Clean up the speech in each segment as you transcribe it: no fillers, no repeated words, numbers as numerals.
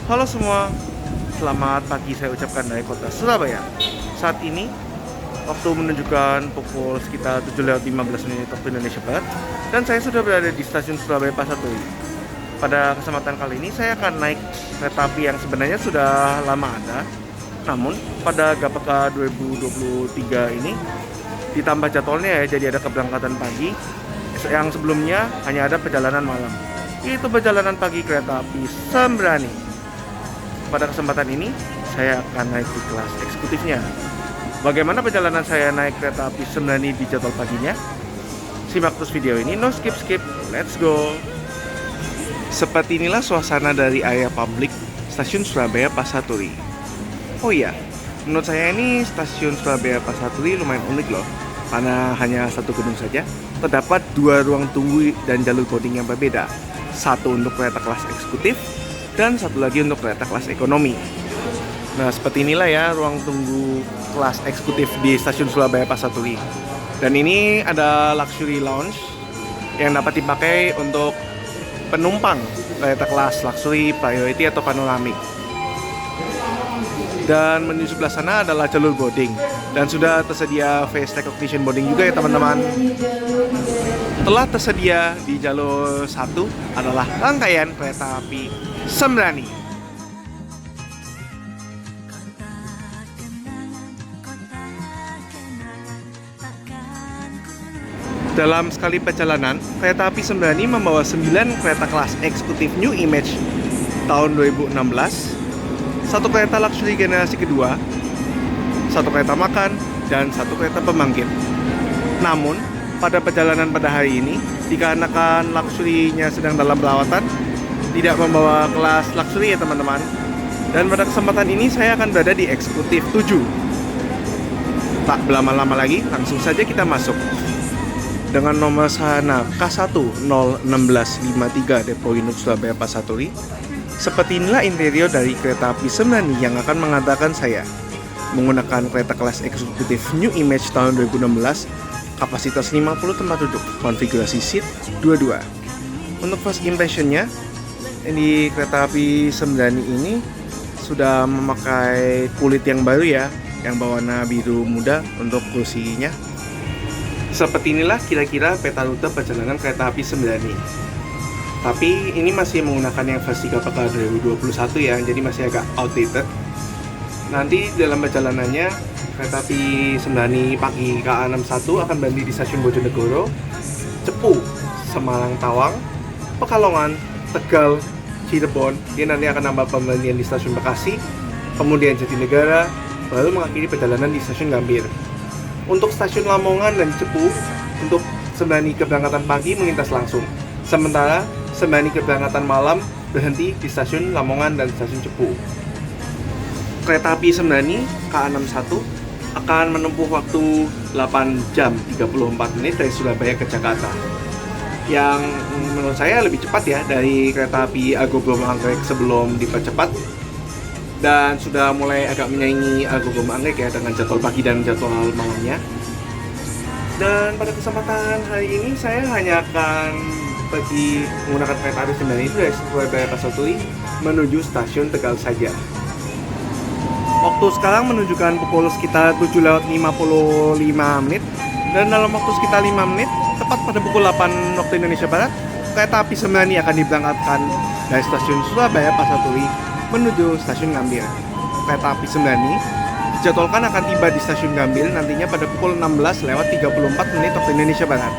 Halo semua, selamat pagi saya ucapkan dari kota Surabaya. Saat ini waktu menunjukkan pukul sekitar 7:15 waktu Indonesia Barat, dan saya sudah berada di stasiun Surabaya Pasar Turi. Pada kesempatan kali ini saya akan naik kereta api yang sebenarnya sudah lama ada, namun pada GAPK 2023 ini ditambah jadwalnya ya, jadi ada keberangkatan pagi yang sebelumnya hanya ada perjalanan malam. Itu perjalanan pagi kereta api Sembrani. Pada kesempatan ini, saya akan naik di kelas eksekutifnya. Bagaimana perjalanan saya naik kereta api Sembrani di jadwal paginya? Simak terus video ini, no skip, let's go! Seperti inilah suasana dari area publik stasiun Surabaya Pasar Turi. Oh iya, menurut saya ini stasiun Surabaya Pasar Turi lumayan unik loh. Karena hanya satu gedung saja, terdapat dua ruang tunggu dan jalur boarding yang berbeda. Satu untuk kereta kelas eksekutif, dan satu lagi untuk kereta kelas ekonomi. Nah, seperti inilah ya ruang tunggu kelas eksekutif di stasiun Surabaya Pasar Turi. Dan ini ada luxury lounge yang dapat dipakai untuk penumpang kereta kelas luxury, priority atau panoramik. Dan menuju sebelah sana adalah jalur boarding, dan sudah tersedia face recognition boarding juga ya teman-teman. Telah tersedia di jalur 1 adalah rangkaian kereta api Sembrani. Dalam sekali perjalanan, kereta api Sembrani membawa 9 kereta kelas eksekutif New Image tahun 2016, satu kereta luxury generasi kedua, satu kereta makan, dan satu kereta pembangkit. Namun, pada perjalanan pada hari ini, dikarenakan luxury-nya sedang dalam perawatan, tidak membawa kelas luxury ya teman-teman. Dan pada kesempatan ini saya akan berada di eksekutif 7. Tak berlama-lama lagi, langsung saja kita masuk. Dengan nomor sahana K1-01653 Depo Induk Surabaya Pasar Turi, seperti inilah interior dari kereta api Sembrani yang akan mengantarkan saya. Menggunakan kereta kelas eksekutif New Image tahun 2016, kapasitas 50 tempat duduk, konfigurasi seat 22. Untuk first impressionnya, di kereta api Sembrani ini sudah memakai kulit yang baru ya, yang berwarna biru muda untuk kursinya. Seperti inilah kira-kira peta rute perjalanan kereta api Sembrani. Tapi ini masih menggunakan yang versi GAPK 2021 ya, jadi masih agak outdated. Nanti dalam perjalanannya, kereta api Sembrani pagi KA61 akan berhenti di stasiun Bojonegoro, Cepu, Semarang Tawang, Pekalongan, Tegal, Cirebon. Dia nanti akan nambah pemberhentian di stasiun Bekasi, kemudian Jatinegara, baru mengakhiri perjalanan di stasiun Gambir. Untuk stasiun Lamongan dan Cepu, untuk Sembrani keberangkatan pagi melintas langsung. Sementara Sembrani keberangkatan malam berhenti di stasiun Lamongan dan stasiun Cepu. Kereta api Sembrani KA61 akan menempuh waktu 8 jam 34 menit dari Surabaya ke Jakarta, yang menurut saya lebih cepat ya dari kereta api Argo Bromo Anggrek sebelum dipercepat, dan sudah mulai agak menyaingi Argo Bromo Anggrek ya dengan jadwal pagi dan jadwal malamnya. Dan pada kesempatan hari ini saya hanya akan pergi menggunakan kereta api Sembrani itu dari Surabaya Pasar Turi menuju stasiun Tegal saja. Waktu sekarang menunjukkan pukul sekitar 7:55 menit, dan dalam waktu sekitar 5 menit, tepat pada pukul 8 waktu Indonesia Barat, kereta api Sembrani akan diberangkatkan dari stasiun Surabaya Pasar Turi menuju stasiun Gambir. Kereta api Sembrani dijadwalkan akan tiba di stasiun Gambir nantinya pada pukul 16:34 menit waktu Indonesia Barat.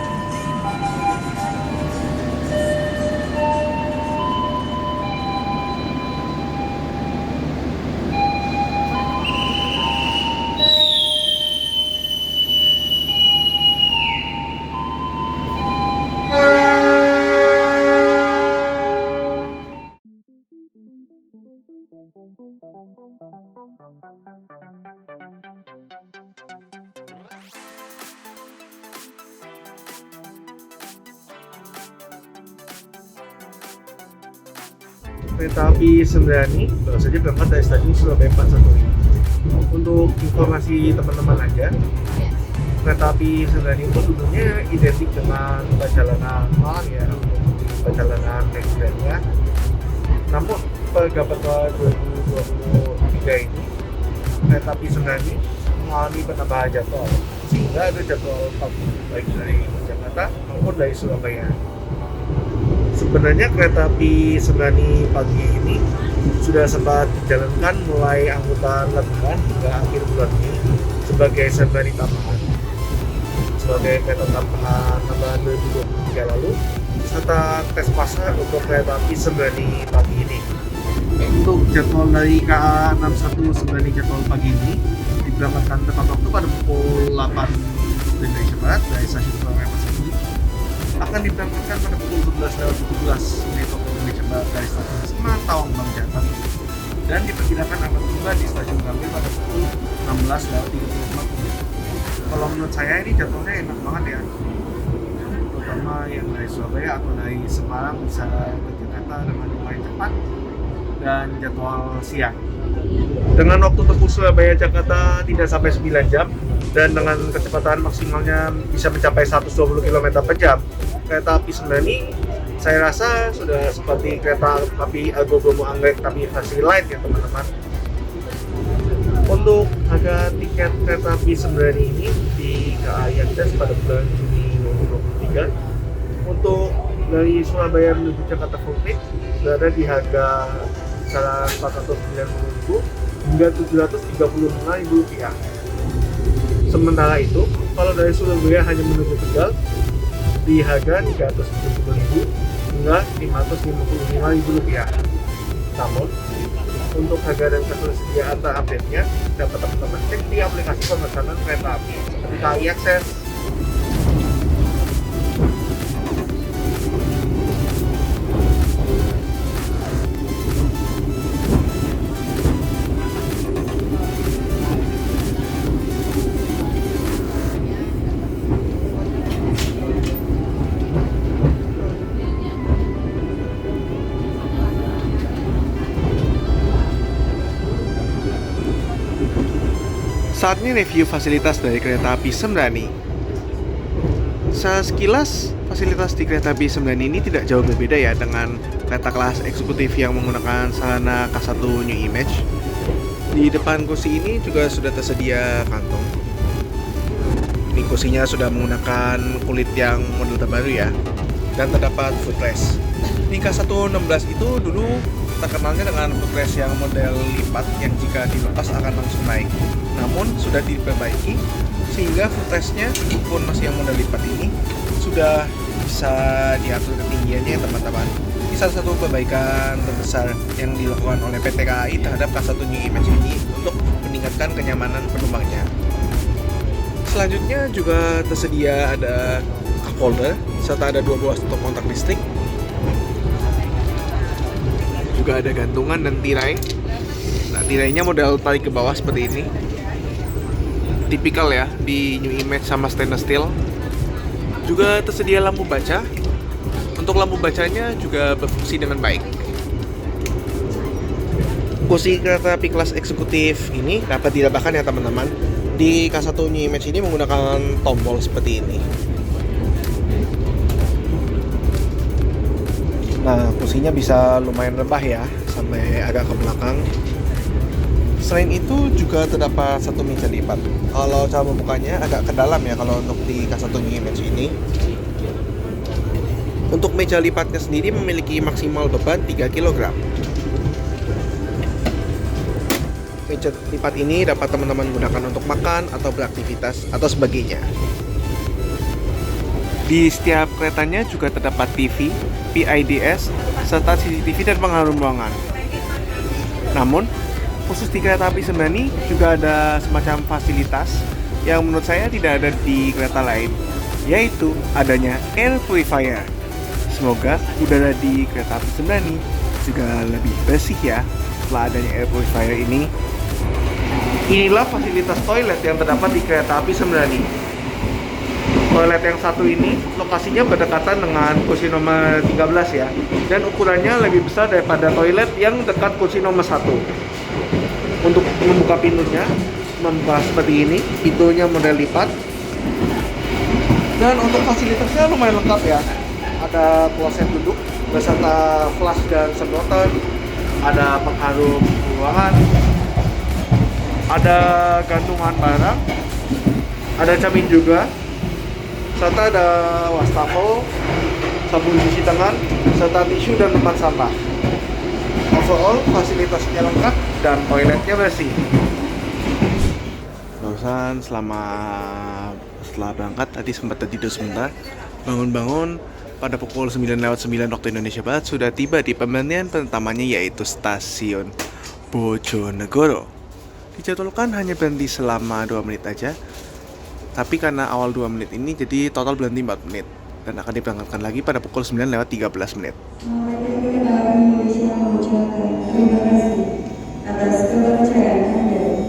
Kereta api Sembrani baru saja berangkat dari stasiun Surabaya Pasar Turi. Untuk informasi teman-teman aja, kereta api Sembrani itu dulunya identik dengan perjalanan malam ya, perjalanan regulernya. Namun pada tahun 2023 ini kereta api Sembrani mengalami penambahan jadwal, sehingga ada jadwal pagi baik dari Jakarta maupun dari Surabaya. Sebenarnya kereta api Sembrani pagi ini sudah sempat dijalankan mulai angkutan lebaran hingga akhir bulan ini sebagai Sembrani tambahan, sebagai kereta tambahan 2023 lalu, serta tes pasar untuk kereta api Sembrani pagi ini. Untuk jadwal dari KA 61 Sembrani jadwal pagi ini diberangkatkan tepat waktu pada pukul 8 Indonesia Barat dari stasiun Surabaya Pasar Minggu, akan diberangkatkan pada pukul 12.17 waktu Indonesia Barat dari stasiun Sematawang Bank Jakarta, dan diperkirakan akan tiba di stasiun Gambir pada pukul 16.35. Kalau menurut saya ini jadwalnya enak banget ya, terutama yang dari Surabaya atau dari Semarang bisa ke Jakarta dengan lumayan cepat dan jadwal siang. Dengan waktu tempuh Surabaya Jakarta tidak sampai 9 jam dan dengan kecepatan maksimalnya bisa mencapai 120 km per jam, kereta api Sembrani saya rasa sudah seperti kereta api Argo Bromo Anggrek tapi versi light ya teman-teman. Untuk harga tiket kereta api Sembrani ini di KAI Akses pada bulan Juni 2023 untuk dari Surabaya menuju Jakarta full trip berada di harga antara 490.000 hingga 735.000 rupiah. Sementara itu, kalau dari Surabaya hanya menuju Tegal di harga 370.000 hingga 555.000 rupiah. Namun, untuk harga dan ketersediaan update-nya dapat teman-teman cek di aplikasi pemesanan kereta api seperti KAI Akses. Saatnya review fasilitas dari kereta api Sembrani. Sekilas, fasilitas di kereta api Sembrani ini tidak jauh berbeda ya dengan kereta kelas eksekutif yang menggunakan sarana K1 New Image. Di depan kursi ini juga sudah tersedia kantong. Ini kursinya sudah menggunakan kulit yang model terbaru ya, dan terdapat footrest. Di K116 itu dulu terkenalnya dengan footrest yang model lipat yang jika dilepas akan langsung naik. Namun sudah diperbaiki sehingga footrestnya pun masih yang model lipat ini sudah bisa diatur ketinggiannya ya teman-teman. Ini salah satu perbaikan terbesar yang dilakukan oleh PT KAI terhadap K1 New Image ini untuk meningkatkan kenyamanan penumpangnya. Selanjutnya juga tersedia ada cup holder serta ada 2 buah stop kontak listrik. Juga ada gantungan dan tirai. Nah, tirainya model tarik ke bawah seperti ini. Tipikal ya di New Image sama stainless steel. Juga tersedia lampu baca. Untuk lampu bacanya juga berfungsi dengan baik. Kursi kereta api kelas eksekutif ini dapat dirabahkan ya teman-teman. Di K1 New Image ini menggunakan tombol seperti ini. Nah, kursinya bisa lumayan rebah ya, sampai agak ke belakang. Selain itu juga terdapat satu meja lipat. Kalau cara membukanya agak ke dalam ya kalau untuk di K1 New Image ini. Untuk meja lipatnya sendiri memiliki maksimal beban 3 kg. Meja lipat ini dapat teman-teman gunakan untuk makan atau beraktivitas atau sebagainya. Di setiap keretanya juga terdapat TV, PIDS, serta CCTV dan pengharum ruangan. Namun, khusus di kereta api Sembrani juga ada semacam fasilitas yang menurut saya tidak ada di kereta lain, yaitu adanya air purifier. Semoga udara di kereta api Sembrani juga lebih bersih ya setelah adanya air purifier ini. Inilah fasilitas toilet yang terdapat di kereta api Sembrani. Toilet yang satu ini lokasinya berdekatan dengan kursi nomor 13 ya, dan ukurannya lebih besar daripada toilet yang dekat kursi nomor 1. Untuk membuka pintunya, membuka seperti ini, pintunya model lipat. Dan untuk fasilitasnya lumayan lengkap ya. Ada kloset duduk beserta flush dan sedotan, ada pengharum ruangan, ada gantungan barang, ada cermin juga, serta ada wastafel, sabun cuci tangan, serta tisu dan tempat sampah. Overall, fasilitasnya lengkap dan toiletnya bersih. Barusan setelah berangkat tadi sempat tertidur sebentar. Bangun-bangun pada pukul 9:09 waktu Indonesia Barat sudah tiba di pemberhentian pertamanya, yaitu stasiun Bojonegoro. Dijadwalkan hanya berhenti selama 2 menit aja, tapi karena awal 2 menit ini jadi total berhenti 4 menit dan akan diberangkatkan lagi pada pukul 9:13 menit. Terima kasih atas kepercayaan Anda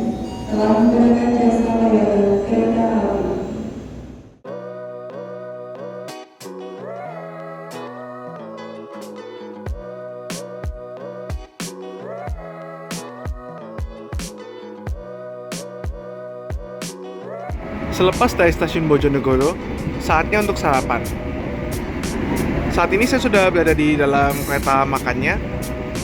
telah menggunakan jasa layanan kereta api. Selepas dari stasiun Bojonegoro, saatnya untuk sarapan. Saat ini saya sudah berada di dalam kereta makannya,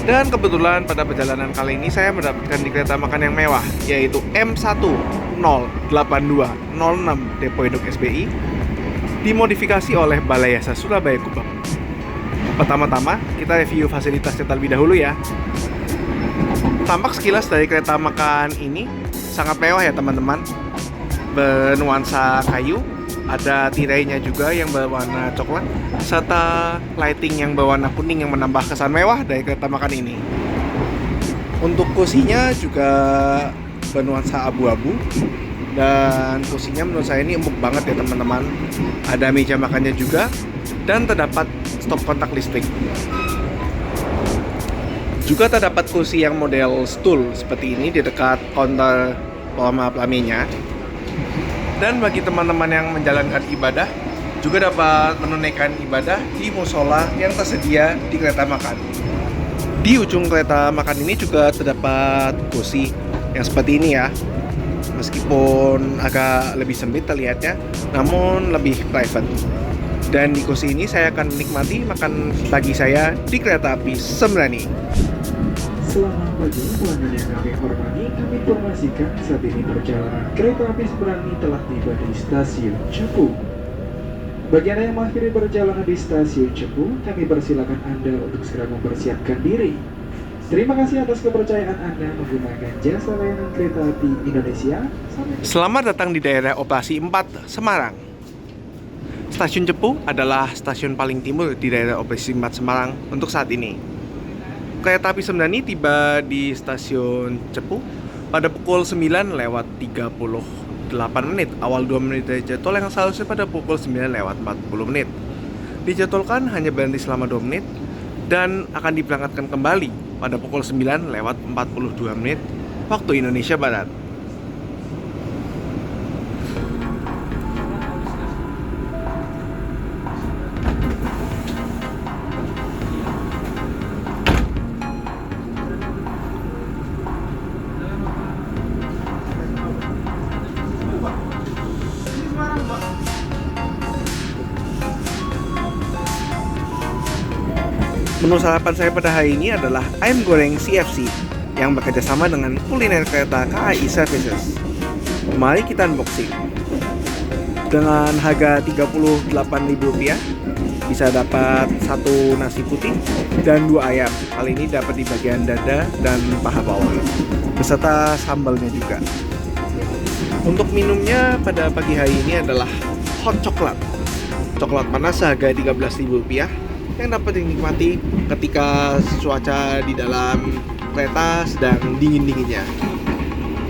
dan kebetulan pada perjalanan kali ini saya mendapatkan di kereta makan yang mewah, yaitu M108206 Depo Induk SBI, dimodifikasi oleh Balai Yasa Surabaya Gubeng. Pertama-tama, kita review fasilitasnya terlebih dahulu ya. Tampak sekilas dari kereta makan ini sangat mewah ya teman-teman. Bernuansa kayu, ada tirainya juga yang berwarna coklat, serta lighting yang berwarna kuning yang menambah kesan mewah dari kereta makan ini. Untuk kursinya juga bernuansa abu-abu, dan kursinya menurut saya ini empuk banget ya teman-teman. Ada meja makannya juga, dan terdapat stop kontak listrik. Juga terdapat kursi yang model stool seperti ini di dekat counter pelaminya. Dan bagi teman-teman yang menjalankan ibadah juga dapat menunaikan ibadah di musola yang tersedia di kereta makan. Di ujung kereta makan ini juga terdapat kursi yang seperti ini ya. Meskipun agak lebih sempit terlihatnya, namun lebih private. Dan di kursi ini saya akan menikmati makan pagi saya di kereta api Sembrani. Selamat pagi pelanggan yang kami hormati, kami informasikan saat ini perjalanan kereta api Sembrani telah tiba di stasiun Cepu. Bagi Anda yang mengakhiri perjalanan di stasiun Cepu, kami persilakan Anda untuk segera mempersiapkan diri. Terima kasih atas kepercayaan Anda menggunakan jasa layanan kereta api Indonesia. Selamat datang di daerah operasi 4 Semarang. Stasiun Cepu adalah stasiun paling timur di daerah operasi 4 Semarang untuk saat ini. Kereta api Sembrani tiba di stasiun Cepu pada pukul 9:38 menit, awal 2 menit dari jadwal yang seharusnya pada pukul 9:40 menit. Dijadwalkan hanya berhenti selama 2 menit dan akan diberangkatkan kembali pada pukul 9:42 menit waktu Indonesia Barat. Menu sarapan saya pada hari ini adalah ayam goreng CFC yang bekerjasama dengan kuliner kereta KAI Services. Mari kita unboxing. Dengan harga Rp38.000 bisa dapat 1 nasi putih dan 2 ayam. Hal ini dapat di bagian dada dan paha bawah, beserta sambalnya juga. Untuk minumnya pada pagi hari ini adalah hot coklat. Coklat panas seharga Rp13.000 yang dapat dinikmati ketika cuaca di dalam kereta sedang dingin-dinginnya.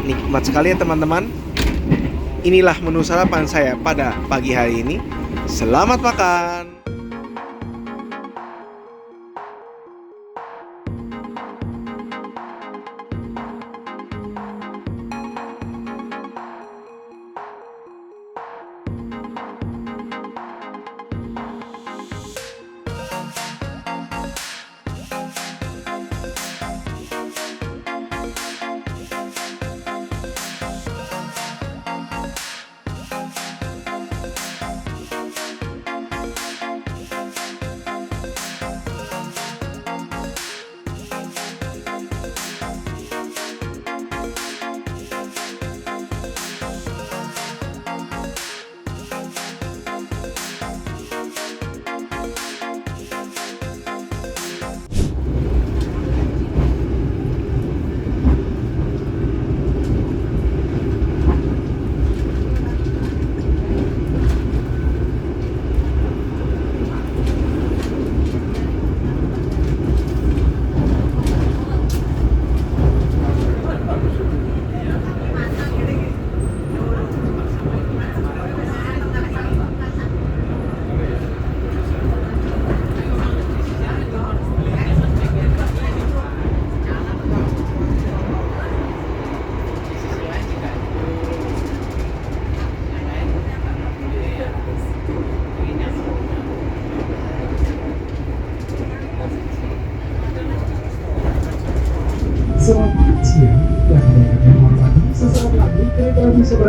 Nikmat sekali ya teman-teman. Inilah menu sarapan saya pada pagi hari ini. Selamat makan.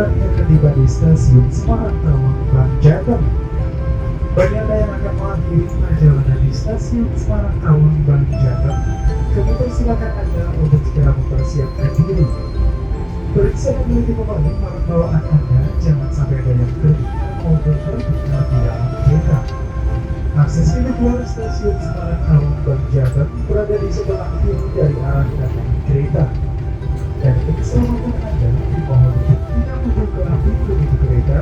Seberangnya akan tiba di stasiun Semarang Tawang, Bank Jateng. Bagi Anda yang akan mengakhiri perjalanan di stasiun Semarang Tawang, Bank Jateng, kami persilakan Anda untuk segera mempersiapkan diri. Periksa dan memiliki pemain barang bawaan Anda, jangan sampai ada yang tertinggal maupun tertinggal di dalam kereta. Akses pintu keluar stasiun Semarang Tawang, Bank Jateng berada di sebelah kiri dari arah datang kereta. Dan untuk keselamatan Anda, dimohon untuk tidak membuka pintu kereta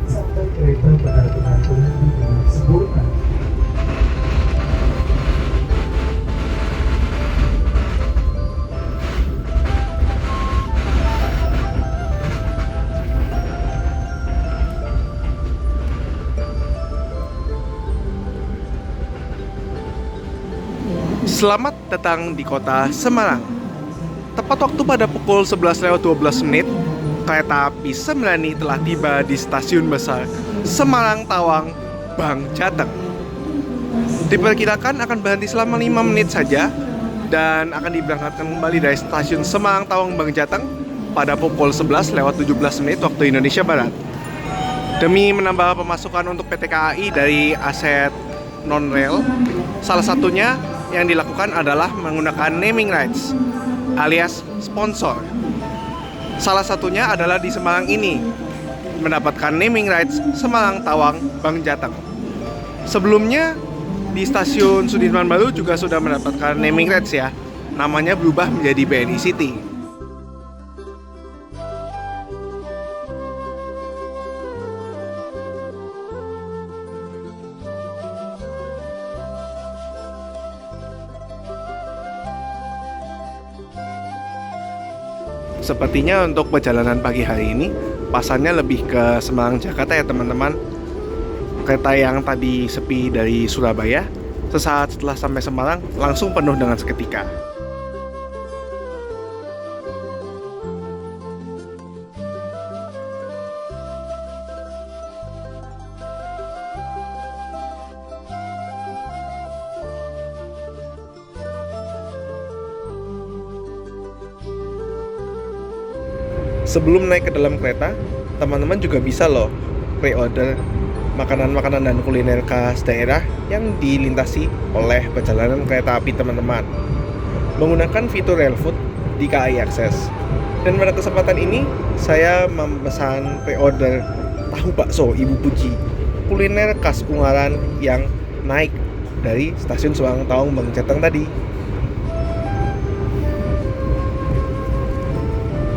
sampai kereta benar-benar berhenti dengan sempurna. Selamat datang di kota Semarang. Tepat waktu pada pukul 11:12 menit, kereta api Sembrani telah tiba di stasiun besar Semarang Tawang, Bank Jateng. Diperkirakan akan berhenti selama 5 menit saja dan akan diberangkatkan kembali dari stasiun Semarang Tawang, Bank Jateng pada pukul 11:17 menit waktu Indonesia Barat. Demi menambah pemasukan untuk PT KAI dari aset non-rail, salah satunya yang dilakukan adalah menggunakan naming rights alias sponsor. Salah satunya adalah di Semarang ini, mendapatkan naming rights Semarang Tawang, Bank Jateng. Sebelumnya di stasiun Sudirman Baru juga sudah mendapatkan naming rights ya. Namanya berubah menjadi BNI City. Sepertinya untuk perjalanan pagi hari ini pasannya lebih ke Semarang Jakarta ya teman-teman. Kereta yang tadi sepi dari Surabaya, sesaat setelah sampai Semarang langsung penuh dengan seketika. Sebelum naik ke dalam kereta, teman-teman juga bisa loh pre-order makanan-makanan dan kuliner khas daerah yang dilintasi oleh perjalanan kereta api teman-teman menggunakan fitur Rail Food di KAI Akses. Dan pada kesempatan ini saya memesan pre-order tahu bakso Ibu Puji, kuliner khas Ungaran yang naik dari stasiun Semarang Tawang, Bank Jateng tadi.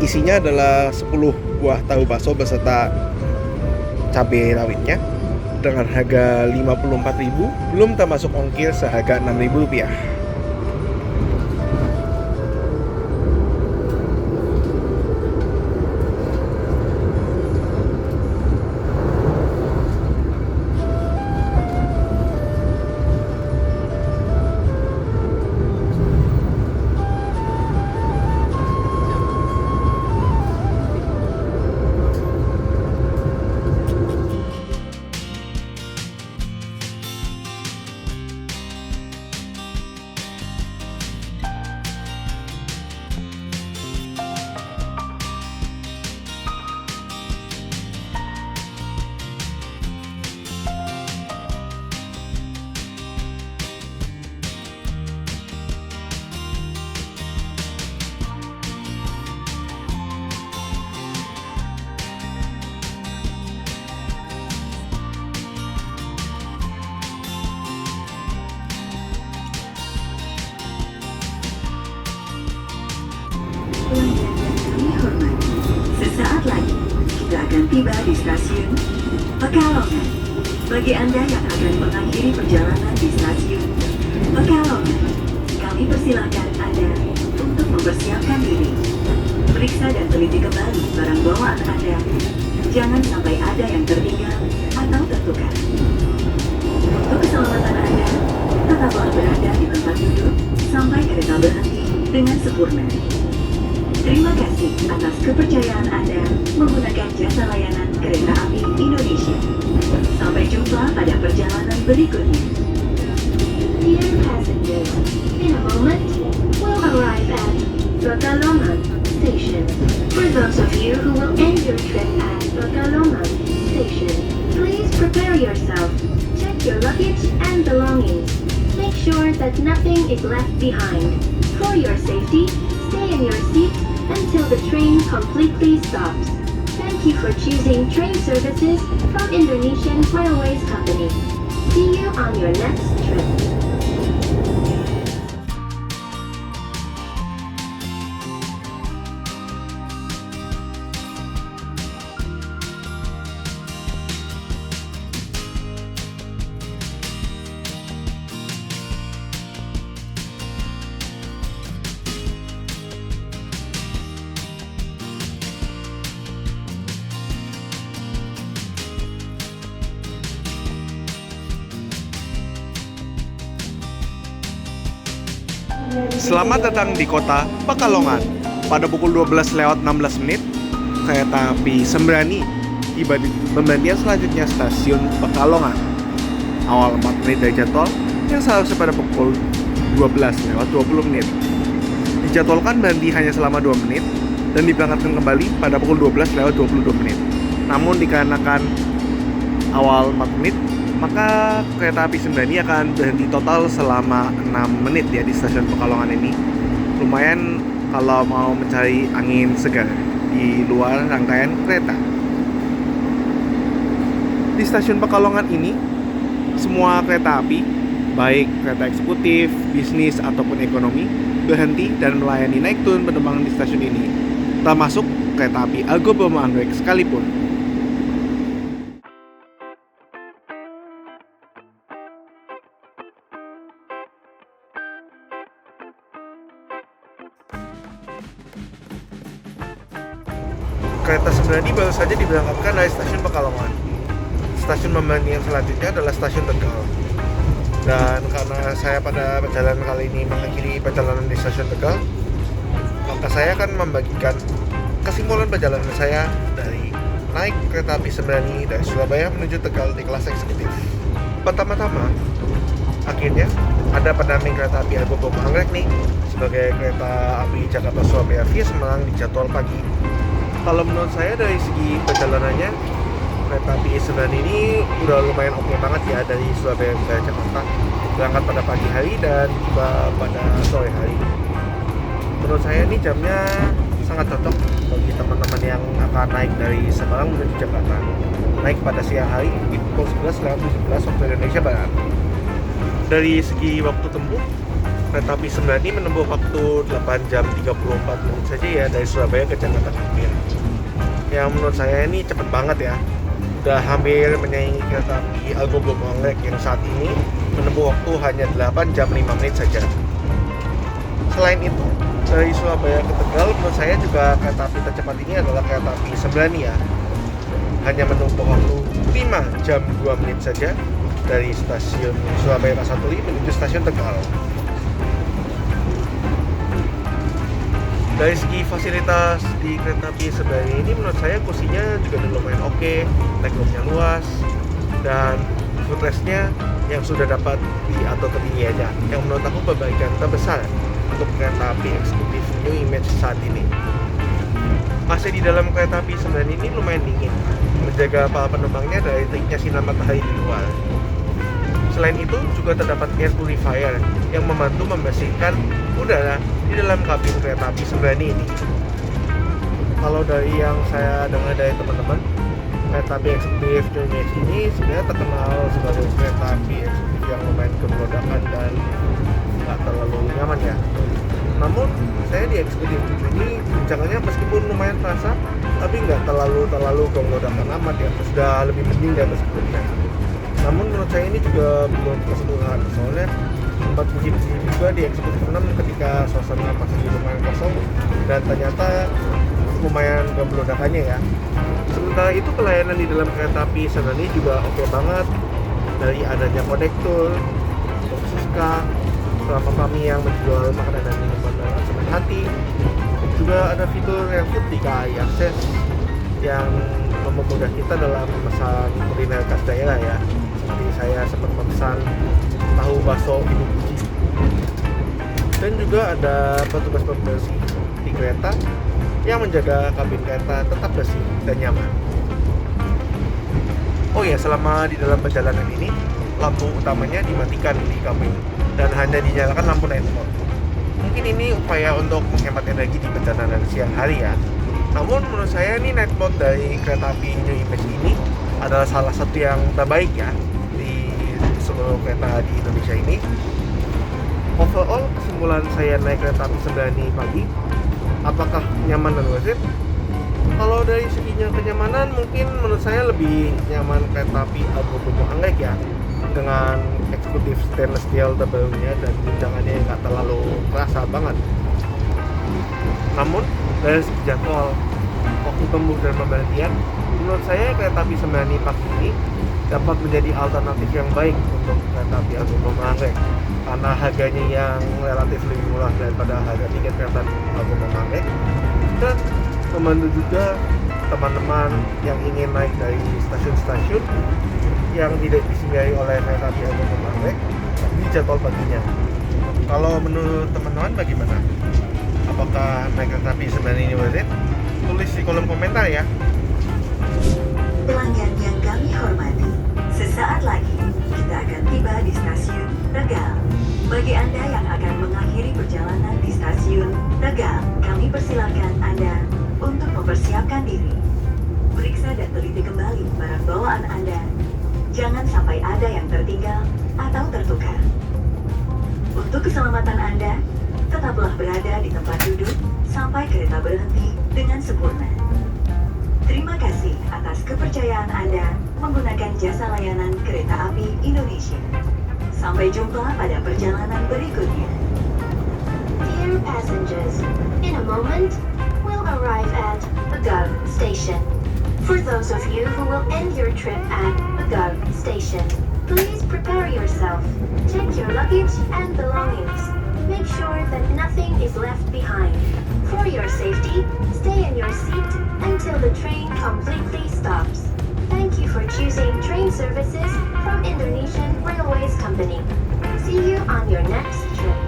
Isinya adalah 10 buah tahu bakso beserta cabai rawitnya dengan harga Rp54.000, belum termasuk ongkir seharga Rp6.000. Sesaat lagi kita akan tiba di stasiun Pekalongan. Bagi Anda yang akan mengakhiri perjalanan di stasiun Pekalongan, kami persilakan Anda untuk mempersiapkan diri. Periksa dan teliti kembali barang bawaan Anda. Jangan sampai ada yang tertinggal atau tertukar. Untuk keselamatan Anda, tetaplah berada di tempat duduk sampai kereta berhenti dengan sempurna. Terima kasih atas kepercayaan Anda menggunakan jasa layanan Kereta Api Indonesia. Sampai jumpa pada perjalanan berikutnya. Dear passengers, in a moment, we'll arrive at Pekalongan Station. For those of you who will end your trip at that nothing is left behind. For your safety, stay in your seat until the train completely stops. Thank you for choosing train services from Indonesian Railways Company. See you on your next trip. Selamat datang di kota Pekalongan. Pada pukul 12 lewat 16 menit, kereta api Sembrani tiba di pemberhentian selanjutnya stasiun Pekalongan. Awal 4 menit dari jadwal yang seharusnya pada pukul 12 lewat 20 menit. Dijadwalkan berhenti hanya selama 2 menit dan diberangkatkan kembali pada pukul 12 lewat 22 menit. Namun dikarenakan awal 4 menit, maka kereta api Sembrani akan berhenti total selama 6 menit ya di stasiun Pekalongan ini. Lumayan kalau mau mencari angin segar di luar rangkaian kereta. Di stasiun Pekalongan ini, semua kereta api, baik kereta eksekutif, bisnis, ataupun ekonomi, berhenti dan melayani naik turun penerbangan di stasiun ini, termasuk kereta api Argo Boma Anggrek sekalipun. Kereta Sembrani baru saja diberangkatkan dari stasiun Pekalongan. Stasiun pemberhentian selanjutnya adalah stasiun Tegal. Dan karena saya pada perjalanan kali ini mengakhiri perjalanan di stasiun Tegal, maka saya akan membagikan kesimpulan perjalanan saya dari naik kereta api Sembrani dari Surabaya menuju Tegal di kelas eksekutif. Pertama-tama, akhirnya ada pendamping kereta api Argo Boma Anggrek nih sebagai kereta api Jakarta Surabaya via Semarang di jadwal pagi. Kalau menurut saya dari segi perjalanannya, kereta api Sembrani ini udah lumayan oke banget ya dari Surabaya ke Jakarta. Berangkat pada pagi hari dan tiba pada sore hari. Menurut saya ini jamnya sangat cocok bagi teman-teman yang akan naik dari Semarang menuju Jakarta. Naik pada siang hari di pukul 11 lewat 17 waktu Indonesia Barat. Dari segi waktu tempuh, kereta api Sembrani menempuh waktu 8 jam 34 menit saja ya dari Surabaya ke Jakarta Gambir. Yang menurut saya ini cepet banget ya. Udah hampir menyaingi kereta api Argo Boma Anggrek yang saat ini menempuh waktu hanya 8 jam 5 menit saja. Selain itu, dari Surabaya ke Tegal menurut saya juga kereta api tercepat ini adalah kereta api Sembrani ya. Hanya menempuh waktu 5 jam 2 menit saja dari stasiun Surabaya Pasar Turi menuju stasiun Tegal. Dari segi fasilitas di kereta api Sembrani ini menurut saya kursinya juga lumayan oke, legroomnya luas, dan footrestnya yang sudah dapat diatur ketinggiannya aja, yang menurut aku perbaikan terbesar untuk kereta api eksekutif New Image saat ini. AC di dalam kereta api Sembrani ini lumayan dingin, menjaga para penumpangnya dari teriknya sinar matahari di luar. Selain itu juga terdapat air purifier yang membantu membersihkan udara di dalam kabin kereta api Sembrani ini. Kalau dari yang saya dengar dari teman-teman, kereta api eksekutif New Image ini sebenarnya terkenal sebagai kereta api eksekutif yang lumayan kebelodakan dan nggak terlalu nyaman ya. Namun saya di eksekutif ini guncangannya meskipun lumayan terasa, tapi nggak terlalu kebelodakan amat ya, sudah lebih mending dari sebelumnya. Namun menurut saya ini juga belum keseluruhan, soalnya sempat uji juga di eksekutif 6 ketika suasana masih lumayan kosong dan ternyata lumayan kebelodakannya ya. Sementara itu pelayanan di dalam kereta api Sembrani juga oke banget, dari adanya konektor, Siska, selama kami yang menjual makanan dan minuman dengan senang hati. Juga ada fitur yang di KAI Akses yang memudahkan kita dalam memesan kuliner khas daerah ya. Seperti saya sempat memesan tahu bakso Ibu Puji. Dan juga ada petugas pembersih di kereta yang menjaga kabin kereta tetap bersih dan nyaman. Oh ya, selama di dalam perjalanan ini lampu utamanya dimatikan di kamu ini dan hanya dinyalakan lampu night mode. Mungkin ini upaya untuk menghemat energi di perjalanan siang hari ya. Namun menurut saya ini night mode dari kereta api New Image ini adalah salah satu yang terbaik ya di seluruh kereta di Indonesia ini. Overall kesimpulan saya naik kereta api Sembrani pagi, apakah nyaman dan worth it? Kalau dari segi kenyamanan mungkin menurut saya lebih nyaman kereta api Argo Bromo Anggrek ya, dengan eksekutif stainless steel terbarunya dan guncangannya yang nggak terlalu kerasa banget. Namun dari segi jadwal, waktu tempuh dan pemberhentian, menurut saya kereta api Sembrani pagi ini dapat menjadi alternatif yang baik untuk kereta api Argo Bromo Anggrek karena harganya yang relatif lebih murah daripada harga tiket kereta Argo Bromo Anggrek, dan membantu juga teman-teman yang ingin naik dari stasiun-stasiun yang tidak disinggahi oleh kereta api Argo Bromo Anggrek di jadwal paginya. Kalau menurut teman-teman bagaimana? Apakah naik kereta api Sembrani ini worth it? Tulis di kolom komentar ya. Pelanggan yang kami hormati, sesaat lagi kita akan tiba di stasiun Tegal. Bagi Anda yang akan mengakhiri perjalanan di stasiun Tegal, kami persilakan Anda untuk mempersiapkan diri. Periksa dan teliti kembali barang bawaan Anda. Jangan sampai ada yang tertinggal atau tertukar. Untuk keselamatan Anda, tetaplah berada di tempat duduk sampai kereta berhenti dengan sempurna. Terima kasih atas kepercayaan Anda menggunakan jasa layanan Kereta Api Indonesia. Sampai jumpa pada perjalanan berikutnya. Dear passengers, in a moment, we'll arrive at Tegal Station. For those of you who will end your trip at Tegal Station, please prepare yourself. Check your luggage and belongings. Make sure that nothing is left behind. For your safety, stay in your seat until the train completely stops. Thank you for choosing train services from Indonesian Railways Company. See you on your next trip.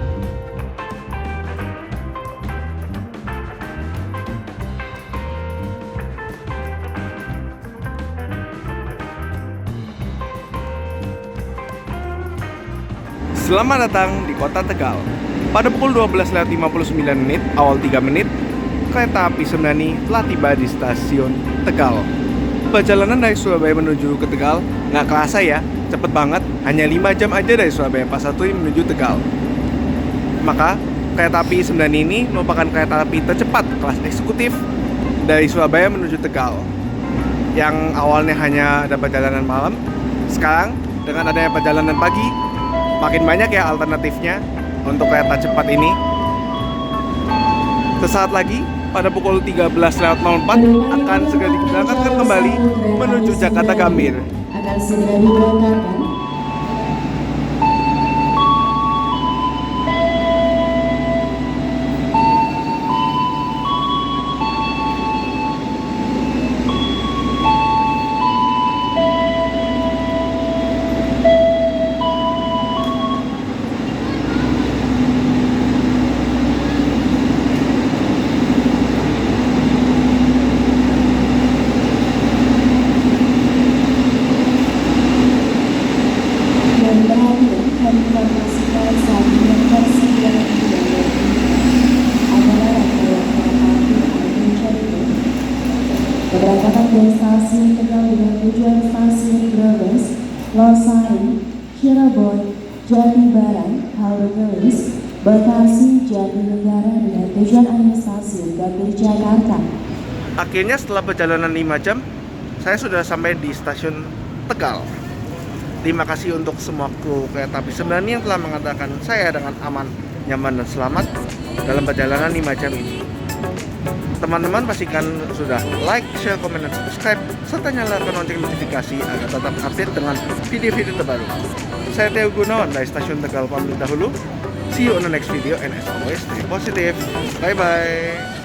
Selamat datang di Kota Tegal. Pada pukul 12.59 awal 3 menit, kereta api Sembrani telah tiba di stasiun Tegal. Perjalanan dari Surabaya menuju ke Tegal nggak kerasa ya, cepet banget, hanya 5 jam aja dari Surabaya Pasar Turi menuju Tegal. Maka kereta api Sembrani ini merupakan kereta api tercepat kelas eksekutif dari Surabaya menuju Tegal. Yang awalnya hanya ada perjalanan malam, sekarang dengan adanya perjalanan pagi, makin banyak ya alternatifnya untuk kereta cepat ini. Sesaat lagi pada pukul 13.04 akan segera diberangkatkan kembali menuju Jakarta Gambir. Akan segera diberangkatkan. Keberangkatan dari stasiun Tegal dengan tujuan stasiun Brebes, Losari, Cirebon, Jati Barat, Halte Keris, Bekasi, Jatinegara dengan tujuan akhir stasiun Gambir, Jakarta. Akhirnya setelah perjalanan 5 jam, saya sudah sampai di stasiun Tegal. Terima kasih untuk semua kru kereta api Sembrani yang telah mengantarkan saya dengan aman, nyaman, dan selamat dalam perjalanan 5 jam ini. Teman-teman pastikan sudah like, share, komen, dan subscribe, serta nyalakan lonceng notifikasi agar tetap update dengan video-video terbaru. Saya Theo Gunawan dari stasiun Tegal pamit dahulu. See you on the next video and as always stay positive. Bye bye.